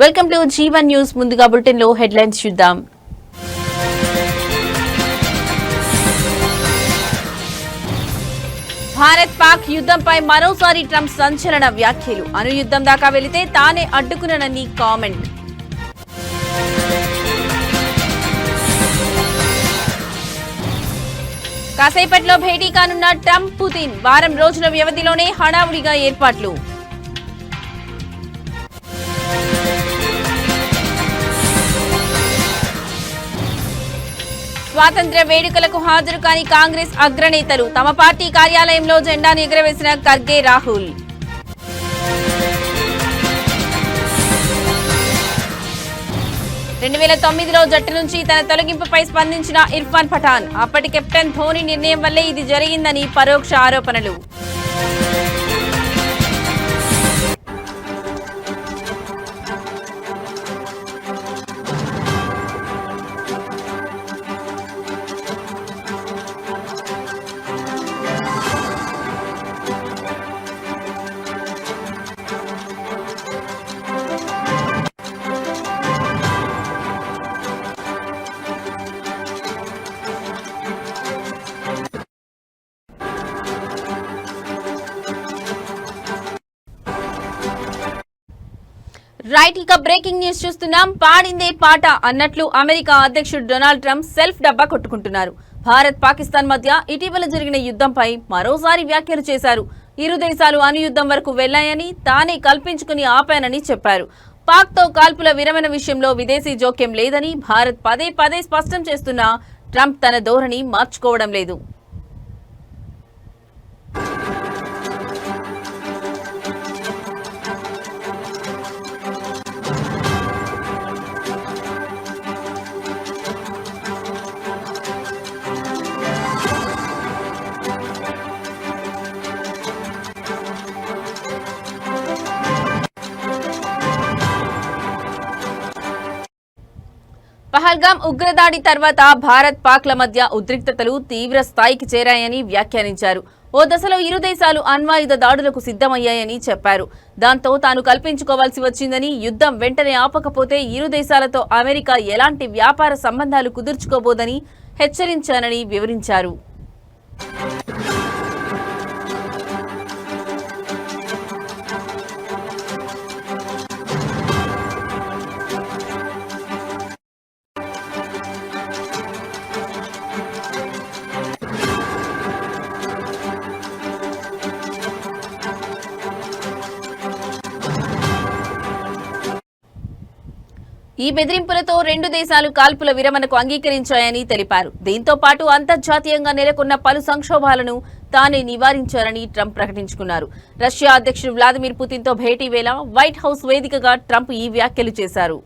Welcome to Jeevan news. ముందుగా bulletin లో headlines చూద్దాం. భారత్ పాక్ యుద్ధంపై మరోసారి ట్రంప్ సంచలన వ్యాఖ్యలు. అణు యుద్ధం దాకా వెళితే తానే అడ్డుకున్నానని కామెంట్. కాసేపట్లో భేటీ కానున్న ట్రంప్ పుతిన్. వారం రోజుల వ్యవధిలోనే హడావుడిగా ఏర్పాట్లు. స్వాతంత్ర్య వేడుకలకు హాజరు కాని కాంగ్రెస్ అగ్రనేతలు. తమ పార్టీ కార్యాలయంలో జెండాను ఎగురవేసిన ఖర్గే, రాహుల్. లో జట్టు నుంచి తన తొలగింపుపై స్పందించిన ఇర్ఫాన్ పఠాన్. అప్పటి కెప్టెన్ ధోని నిర్ణయం వల్లే ఇది జరిగిందని పరోక్ష ఆరోపణలు. రైట్, ఇక బ్రేకింగ్ న్యూస్ చూస్తున్నాం. పాడిందే పాట అన్నట్లు అమెరికా అధ్యక్షుడు డొనాల్డ్ ట్రంప్ సెల్ఫ్ డబ్బా కొట్టుకుంటున్నారు. భారత్ పాకిస్తాన్ మధ్య ఇటీవల జరిగిన యుద్ధంపై మరోసారి వ్యాఖ్యలు చేశారు. ఇరు దేశాలు అణు యుద్ధం వరకు వెళ్లాయని, తానే కల్పించుకుని ఆపానని చెప్పారు. పాక్ తో కాల్పుల విరమణ విషయంలో విదేశీ జోక్యం లేదని భారత్ పదే పదే స్పష్టం చేస్తున్నా ట్రంప్ తన ధోరణి మార్చుకోవడం లేదు. పహల్గామ్ ఉగ్రదాడి తర్వాత భారత్ పాక్ల మధ్య ఉద్రిక్తతలు తీవ్ర స్థాయికి చేరాయని వ్యాఖ్యానించారు. ఓ దశలో ఇరు దేశాలు అణ్వాయుధ దాడులకు సిద్ధమయ్యాయని చెప్పారు. దాంతో తాను కల్పించుకోవాల్సి వచ్చిందని, యుద్ధం వెంటనే ఆపకపోతే ఇరు దేశాలతో అమెరికా ఎలాంటి వ్యాపార సంబంధాలు కుదుర్చుకోబోదని హెచ్చరించానని వివరించారు. ఈ బెదిరింపులతో రెండు దేశాలు కాల్పుల విరమణకు అంగీకరించాయని తెలిపారు. దీంతో పాటు అంతర్జాతీయంగా నెలకొన్న పలు సంక్షోభాలను తానే నివారించారని ట్రంప్ ప్రకటించుకున్నారు. రష్యా అధ్యక్షుడు వ్లాదిమిర్ పుతిన్ తో భేటీ వేళ వైట్ హౌస్ వేదికగా ట్రంప్ ఈ వ్యాఖ్యలు చేశారు.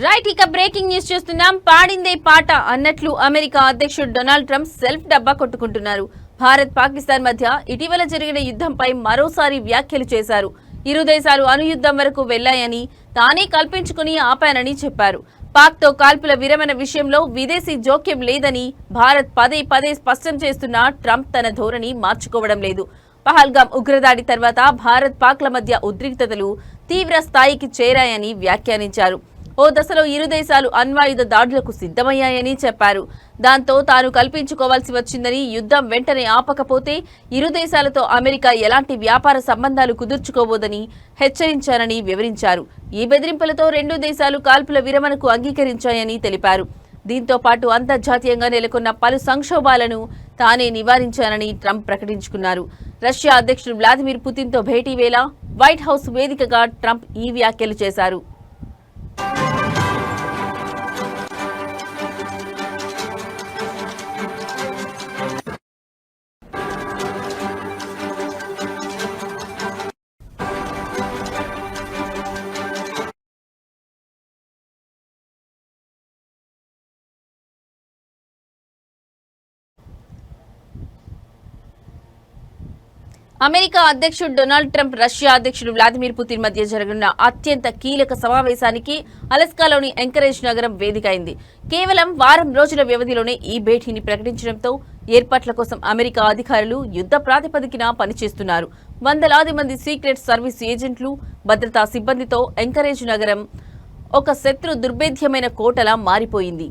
రైట్, ఇక బ్రేకింగ్ న్యూస్ చూస్తున్నాం. పాడిందే పాట అన్నట్లు అమెరికా అధ్యక్షుడు డొనాల్డ్ ట్రంప్ సెల్ఫ్ డబ్బా కొట్టుకుంటున్నారు. భారత్ పాకిస్తాన్ మధ్య ఇటీవల జరిగిన యుద్ధంపై మరోసారి వ్యాఖ్యలు చేశారు. ఇరు దేశాలు అణు యుద్ధం వరకు వెళ్లాయని, తానే కల్పించుకుని ఆపానని చెప్పారు. పాక్ తో కాల్పుల విరమణ విషయంలో విదేశీ జోక్యం లేదని భారత్ పదే పదే స్పష్టం చేస్తున్నా ట్రంప్ తన ధోరణి మార్చుకోవడం లేదు. పహల్గామ్ ఉగ్రదాడి తర్వాత భారత్ పాక్ల మధ్య ఉద్రిక్తతలు తీవ్ర స్థాయికి చేరాయని వ్యాఖ్యానించారు. ఓ దశలో ఇరు దేశాలు అణ్వాయుధ దాడులకు సిద్ధమయ్యాయని చెప్పారు. దాంతో తాను కల్పించుకోవాల్సి వచ్చిందని, యుద్ధం వెంటనే ఆపకపోతే ఇరు దేశాలతో అమెరికా ఎలాంటి వ్యాపార సంబంధాలు కుదుర్చుకోబోదని హెచ్చరించారని వివరించారు. ఈ బెదిరింపులతో రెండు దేశాలు కాల్పుల విరమణకు అంగీకరించాయని తెలిపారు. దీంతో పాటు అంతర్జాతీయంగా నెలకొన్న పలు సంక్షోభాలను తానే నివారించానని ట్రంప్ ప్రకటించుకున్నారు. రష్యా అధ్యక్షుడు వ్లాదిమిర్ పుతిన్తో భేటీ వేళ వైట్ హౌస్ వేదికగా ట్రంప్ ఈ వ్యాఖ్యలు చేశారు. అమెరికా అధ్యక్షుడు డొనాల్డ్ ట్రంప్ రష్యా అధ్యక్షుడు వ్లాదిమిర్ పుతిన్ మధ్య జరగనున్న అత్యంత కీలక సమావేశానికి అలస్కాలోని ఎంకరేజ్ నగరం వేదిక అయింది. కేవలం వారం రోజుల వ్యవధిలోనే ఈ భేటీని ప్రకటించడంతో ఏర్పాట్ల కోసం అమెరికా అధికారులు యుద్ధ ప్రాతిపదికన పనిచేస్తున్నారు. వందలాది మంది సీక్రెట్ సర్వీస్ ఏజెంట్లు, భద్రతా సిబ్బందితో ఎంకరేజ్ నగరం ఒక శత్రు దుర్భేద్యమైన కోటలా మారిపోయింది.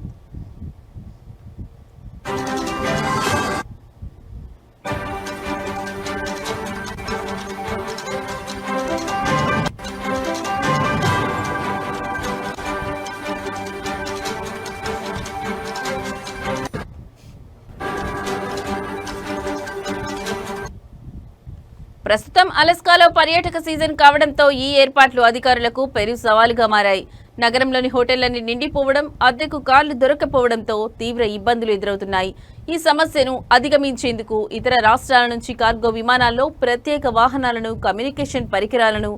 ప్రస్తుతం అలస్కాలో పర్యాటక సీజన్ కావడంతో ఈ ఏర్పాట్లు అధికారులకు పెను సవాలుగా మారాయి. నగరంలోని హోటళ్లన్నీ నిండిపోవడం, అద్దెకు కార్లు దొరకపోవడంతో తీవ్ర ఇబ్బందులు ఎదురవుతున్నాయి. ఈ సమస్యను అధిగమించేందుకు ఇతర రాష్ట్రాల నుంచి కార్గో విమానాల్లో ప్రత్యేక వాహనాలను, కమ్యూనికేషన్ పరికరాలను,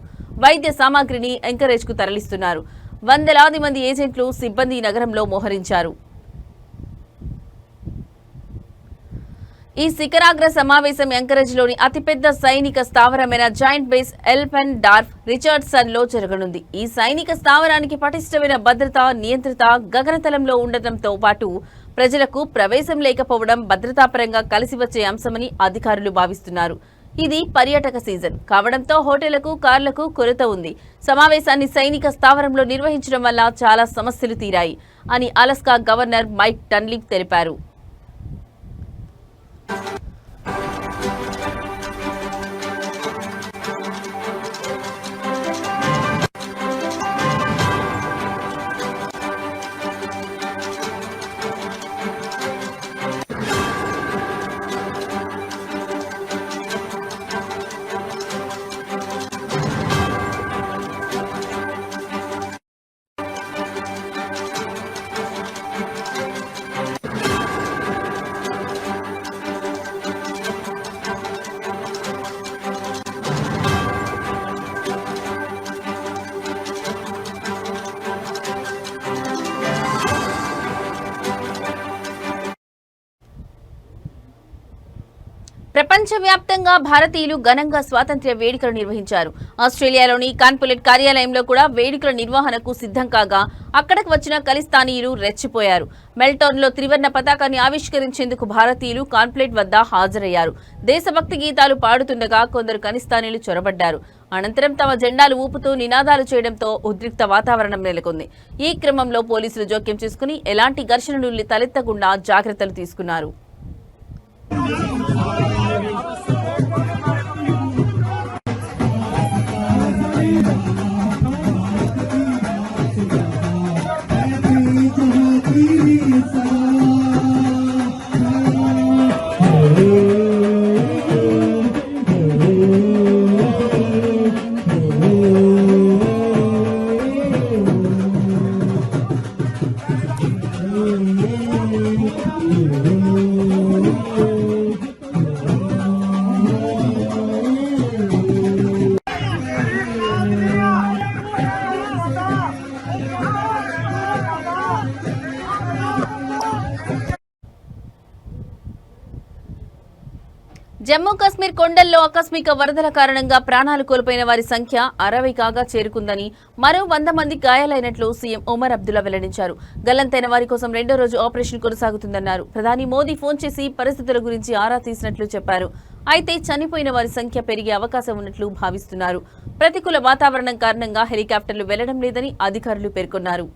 వైద్య సామాగ్రిని ఎంకరేజ్కు తరలిస్తున్నారు. వందలాది మంది ఏజెంట్లు, సిబ్బంది నగరంలో మోహరించారు. ఈ శిఖరాగ్ర సమావేశం ఎంకరేజ్లోని అతిపెద్ద సైనిక స్థావరమైన జాయింట్ బేస్ ఎల్పెన్ డార్ఫ్ రిచర్డ్సన్ లో జరగనుంది. ఈ సైనిక స్థావరానికి పటిష్టమైన భద్రత, నియంత్రిత గగనతలంలో ఉండటంతో పాటు ప్రజలకు ప్రవేశం లేకపోవడం భద్రతాపరంగా కలిసి వచ్చే అంశమని అధికారులు భావిస్తున్నారు. ఇది పర్యాటక సీజన్ కావడంతో హోటళ్లకు, కార్లకు కొరత ఉంది. సమావేశాన్ని సైనిక స్థావరంలో నిర్వహించడం వల్ల చాలా సమస్యలు తీరాయి అని అలస్కా గవర్నర్ మైక్ డన్లిప్ తెలిపారు. ప్రపంచవ్యాప్తంగా భారతీయులు ఘనంగా స్వాతంత్ర్య వేడుకలు నిర్వహించారు. ఆస్ట్రేలియాలోని కాన్పులేట్ కార్యాలయంలో కూడా వేడుకల నిర్వహణకు సిద్ధం కాగా అక్కడకు వచ్చిన ఖలిస్తానీయులు రెచ్చిపోయారు. మెల్టోర్న్లో త్రివర్ణ పతాకాన్ని ఆవిష్కరించేందుకు భారతీయులు కాన్పులేట్ వద్ద హాజరయ్యారు. దేశభక్తి గీతాలు పాడుతుండగా కొందరు ఖలిస్తానీయులు చొరబడ్డారు. అనంతరం తమ జెండాలు ఊపుతూ నినాదాలు చేయడంతో ఉద్రిక్త వాతావరణం నెలకొంది. ఈ క్రమంలో పోలీసులు జోక్యం చేసుకుని ఎలాంటి ఘర్షణలు తలెత్తకుండా జాగ్రత్తలు తీసుకున్నారు. జమ్మూ కాశ్మీర్ కొండల్లో ఆకస్మిక వరదల కారణంగా ప్రాణాలు కోల్పోయిన వారి సంఖ్య 60 కాగా చేరుకుందని, మరో 100 మంది గాయాలైనట్లు సీఎం ఒమర్ అబ్దుల్లా వెల్లడించారు. గల్లంతైన వారి కోసం 2వ రోజు ఆపరేషన్ కొనసాగుతుందన్నారు. ప్రధాని మోదీ ఫోన్ చేసి పరిస్థితుల గురించి ఆరా తీసినట్లు చెప్పారు. అయితే చనిపోయిన వారి సంఖ్య పెరిగే అవకాశం ఉన్నట్లు భావిస్తున్నారు. ప్రతికూల వాతావరణం కారణంగా హెలికాప్టర్లు వెళ్లడం లేదని అధికారులు పేర్కొన్నారు.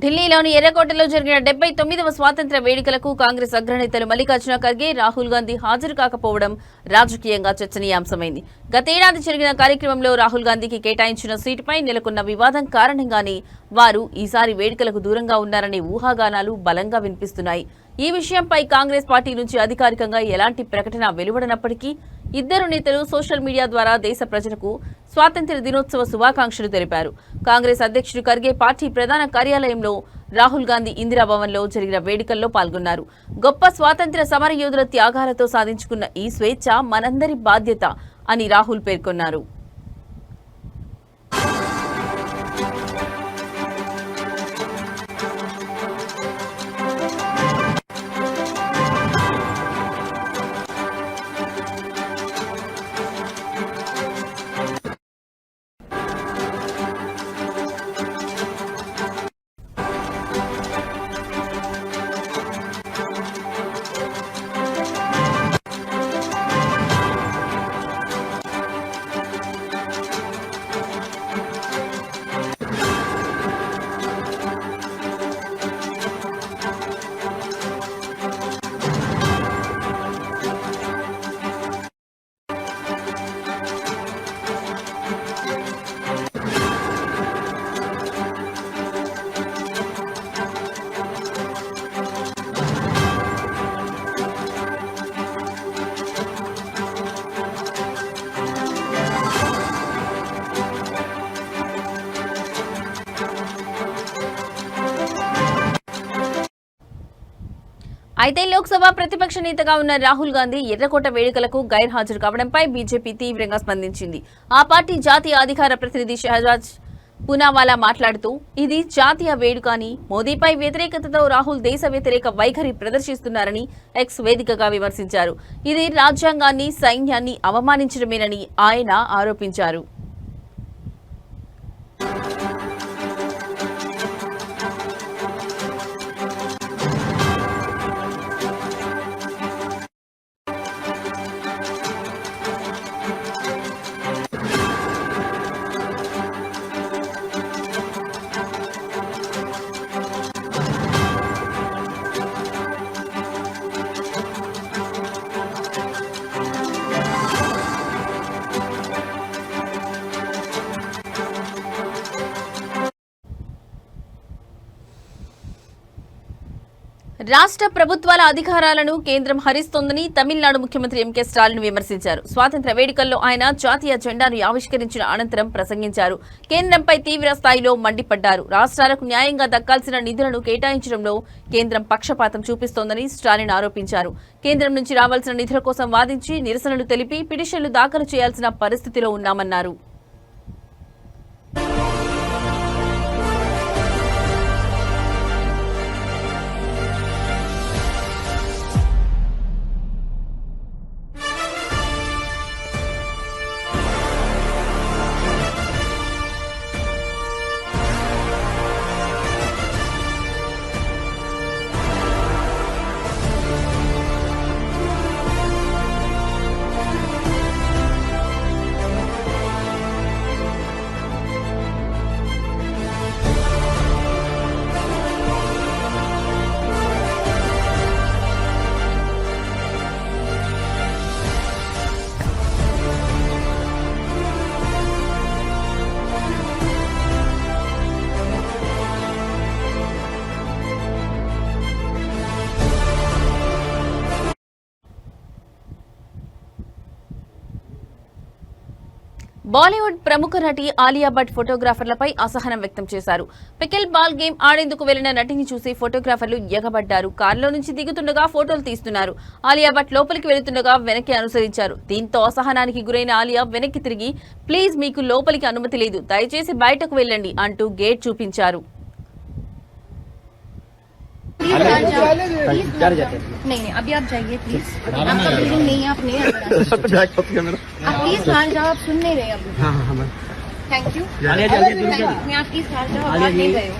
ఢిల్లీలోని ఎర్రకోటలో జరిగిన 79వ స్వాతంత్ర వేడుకలకు కాంగ్రెస్ అగ్రనేతలు మల్లికార్జున ఖర్గే, రాహుల్ గాంధీ హాజరు కాకపోవడం రాజకీయంగా చర్చనీయాంశమైంది. గతేడాది జరిగిన కార్యక్రమంలో రాహుల్ గాంధీకి కేటాయించిన సీటుపై నెలకొన్న వివాదం కారణంగానే వారు ఈసారి వేడుకలకు దూరంగా ఉన్నారనే ఊహాగానాలు బలంగా వినిపిస్తున్నాయి. ఈ విషయంపై కాంగ్రెస్ పార్టీ నుంచి అధికారికంగా ఎలాంటి ప్రకటన వెలువడనప్పటికీ ఇద్దరు నేతలు సోషల్ మీడియా ద్వారా దేశ ప్రజలకు స్వాతంత్ర్య దినోత్సవ శుభాకాంక్షలు తెలిపారు. కాంగ్రెస్ అధ్యక్షుడు ఖర్గే పార్టీ ప్రధాన కార్యాలయంలో రాహుల్ గాంధీ ఇందిరాభవన్లో జరిగిన వేడుకల్లో పాల్గొన్నారు. గొప్ప స్వాతంత్ర్య సమరయోధుల త్యాగాలతో సాధించుకున్న ఈ స్వేచ్ఛ మనందరి బాధ్యత అని రాహుల్ పేర్కొన్నారు. అయితే లోక్సభ ప్రతిపక్ష నేతగా ఉన్న రాహుల్ గాంధీ ఎర్రకోట వేడుకలకు గైర్హాజరు కావడంపై బీజేపీ తీవ్రంగా స్పందించింది. ఆ పార్టీ జాతీయ అధికార ప్రతినిధి షహజాజ్ పూనావాలా మాట్లాడుతూ ఇది జాతీయ వేడుక అని, మోదీపై వ్యతిరేకతతో రాహుల్ దేశ వ్యతిరేక వైఖరి ప్రదర్శిస్తున్నారని ఎక్స్ వేదికగా విమర్శించారు. ఇది రాజ్యాంగాన్ని, సైన్యాన్ని అవమానించడమేనని ఆయన ఆరోపించారు. రాష్ట్ర ప్రభుత్వాల అధికారాలను కేంద్రం హరిస్తోందని తమిళనాడు ముఖ్యమంత్రి ఎంకే స్టాలిన్ విమర్శించారు. స్వాతంత్ర్య వేడుకల్లో ఆయన జాతీయ జెండాను ఆవిష్కరించిన అనంతరం ప్రసంగించారు. కేంద్రంపై తీవ్ర స్థాయిలో మండిపడ్డారు. రాష్ట్రాలకు న్యాయంగా దక్కాల్సిన నిధులను కేటాయించడంలో కేంద్రం పక్షపాతం చూపిస్తోందని స్టాలిన్ ఆరోపించారు. కేంద్రం నుంచి రావాల్సిన నిధుల కోసం వాదించి నిరసనలు తెలిపి పిటిషన్లు దాఖలు చేయాల్సిన పరిస్థితిలో ఉన్నామన్నారు. బాలీవుడ్ ప్రముఖ నటి ఆలియా భట్ ఫోటోగ్రాఫర్లపై అసహనం వ్యక్తం చేశారు. పికిల్ బాల్ గేమ్ ఆడేందుకు వెళ్లిన నటిని చూసి ఫోటోగ్రాఫర్లు ఎగబడ్డారు. కారులో నుంచి దిగుతుండగా ఫోటోలు తీస్తున్నారు. ఆలియా భట్ లోపలికి వెళుతుండగా వెనక్కి అనుసరించారు. దీంతో అసహనానికి గురైన ఆలియా వెనక్కి తిరిగి ప్లీజ్ మీకు లోపలికి అనుమతి లేదు, దయచేసి బయటకు వెళ్ళండి అంటూ గేట్ చూపించారు. नहीं अभी आप जाइए प्लीज, आपका बिल्डिंग नहीं है, आप नहीं आप प्लीज बाहर जाओ, आप सुन नहीं रहे अभी। थैंक यू, मैं आप प्लीज बाहर जाओ, आप नहीं गए हो।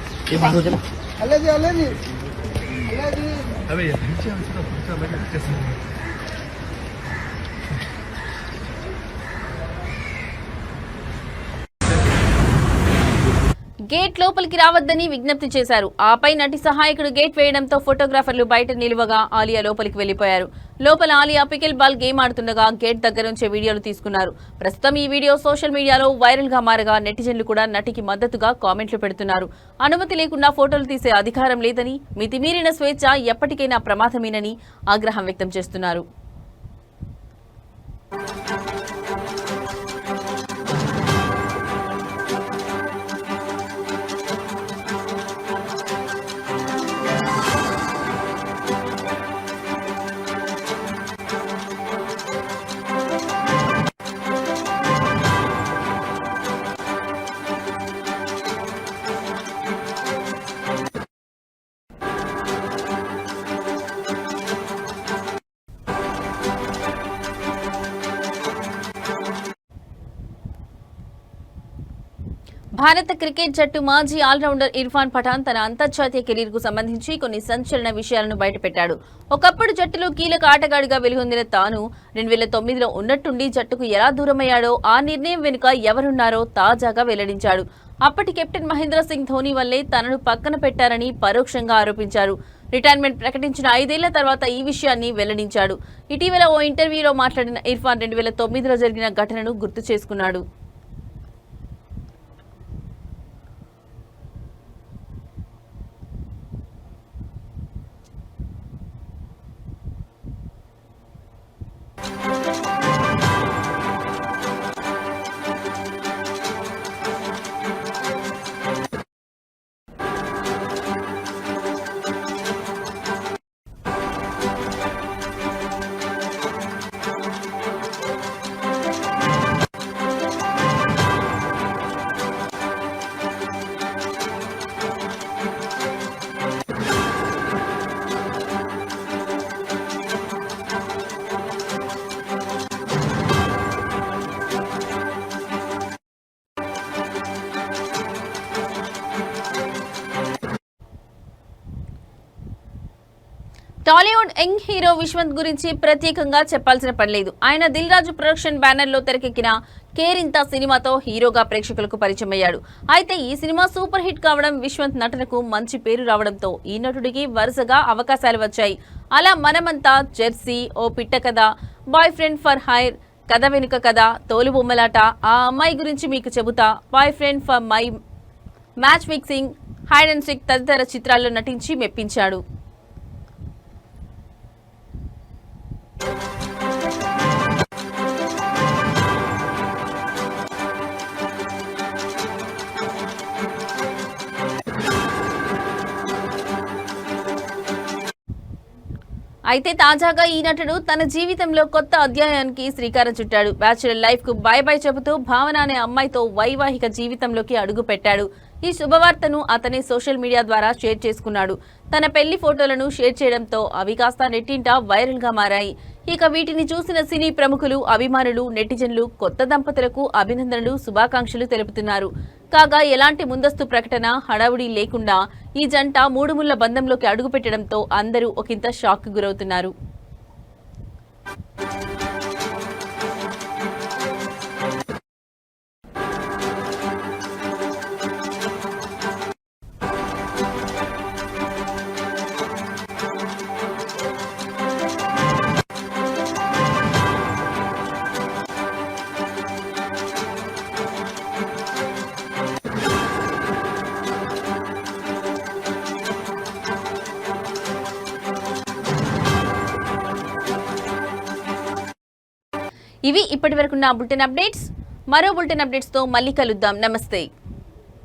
గేట్ లోపలికి రావద్దని విజ్ఞప్తి చేశారు. ఆపై నటి సహాయకుడు గేట్ వేయడంతో ఫోటోగ్రాఫర్లు బయట నిలువగా ఆలియా లోపలికి వెళ్లిపోయారు. లోపల ఆలియా పికిల్ బాల్ గేమ్ ఆడుతుండగా గేట్ దగ్గర నుంచే వీడియోలు తీసుకున్నారు. ప్రస్తుతం ఈ వీడియో సోషల్ మీడియాలో వైరల్ గా మారగా నెటిజన్లు కూడా నటికి మద్దతుగా కామెంట్లు పెడుతున్నారు. అనుమతి లేకుండా ఫోటోలు తీసే అధికారం లేదని, మితిమీరిన స్వేచ్ఛ ఎప్పటికైనా ప్రమాదమేనని ఆగ్రహం వ్యక్తం చేస్తున్నారు. భారత క్రికెట్ జట్టు మాజీ ఆల్రౌండర్ ఇర్ఫాన్ పఠాన్ తన అంతర్జాతీయ కెరీర్ కు సంబంధించి కొన్ని సంచలన విషయాలను బయటపెట్టాడు. ఒకప్పుడు జట్టులో కీలక ఆటగాడిగా వెలుగొందిన తాను 2009లో ఉన్నట్టుండి జట్టుకు ఎలా దూరమయ్యాడో, ఆ నిర్ణయం వెనుక ఎవరున్నారో తాజాగా వెల్లడించాడు. అప్పటి కెప్టెన్ మహేంద్ర సింగ్ ధోని వల్లే తనను పక్కన పెట్టారని పరోక్షంగా ఆరోపించారు. రిటైర్మెంట్ ప్రకటించిన 5 ఏళ్ల తర్వాత ఈ విషయాన్ని వెల్లడించాడు. ఇటీవల ఓ ఇంటర్వ్యూలో మాట్లాడిన ఇర్ఫాన్ 2009లో జరిగిన ఘటనను గుర్తు చేసుకున్నాడు. టాలీవుడ్ యంగ్ హీరో విశ్వంత్ గురించి ప్రత్యేకంగా చెప్పాల్సిన పని లేదు. ఆయన దిల్ రాజు ప్రొడక్షన్ బ్యానర్ లో తెరకెక్కిన కేరింత సినిమాతో హీరోగా ప్రేక్షకులకు పరిచయం అయ్యాడు. అయితే ఈ సినిమా సూపర్ హిట్ కావడం, విశ్వంత్ నటనకు మంచి పేరు రావడంతో ఈ నటుడికి వరుసగా అవకాశాలు వచ్చాయి. అలా మనమంతా, జెర్సీ, ఓ పిట్ట కథ, బాయ్ ఫ్రెండ్ ఫర్ హైర్, కథ వెనుక కథ, తోలు బొమ్మలాట, ఆ అమ్మాయి గురించి మీకు చెబుతా, boyfriend for my, match fixing, hide and seek తదితర చిత్రాల్లో నటించి మెప్పించాడు. అయితే తాజాగా ఈ నటుడు తన జీవితంలో కొత్త అధ్యాయానికి శ్రీకారం చుట్టాడు. బ్యాచులర్ లైఫ్ కు బై బై చెబుతూ భావన అనే అమ్మాయితో వైవాహిక జీవితంలోకి అడుగు పెట్టాడు. ఈ శుభవార్తను అతనే సోషల్ మీడియా ద్వారా షేర్ చేసుకున్నాడు. తన పెళ్లి ఫోటోలను షేర్ చేయడంతో అవి కాస్త నెట్టింట వైరల్ గా మారాయి. ఇక వీటిని చూసిన సినీ ప్రముఖులు, అభిమానులు, నెటిజన్లు కొత్త దంపతులకు అభినందనలు, శుభాకాంక్షలు తెలుపుతున్నారు. కాగా ఎలాంటి ముందస్తు ప్రకటన, హడావుడి లేకుండా ఈ జంట 3 ముళ్ల బంధంలోకి అడుగుపెట్టడంతో అందరూ ఒకంత షాక్ గురవుతున్నారు. ఇవి ఇప్పటివరకున్న బులెటిన్ అప్డేట్స్. మరో బులెటిన్ అప్డేట్స్ తో మళ్ళీ కలుద్దాం. నమస్తే.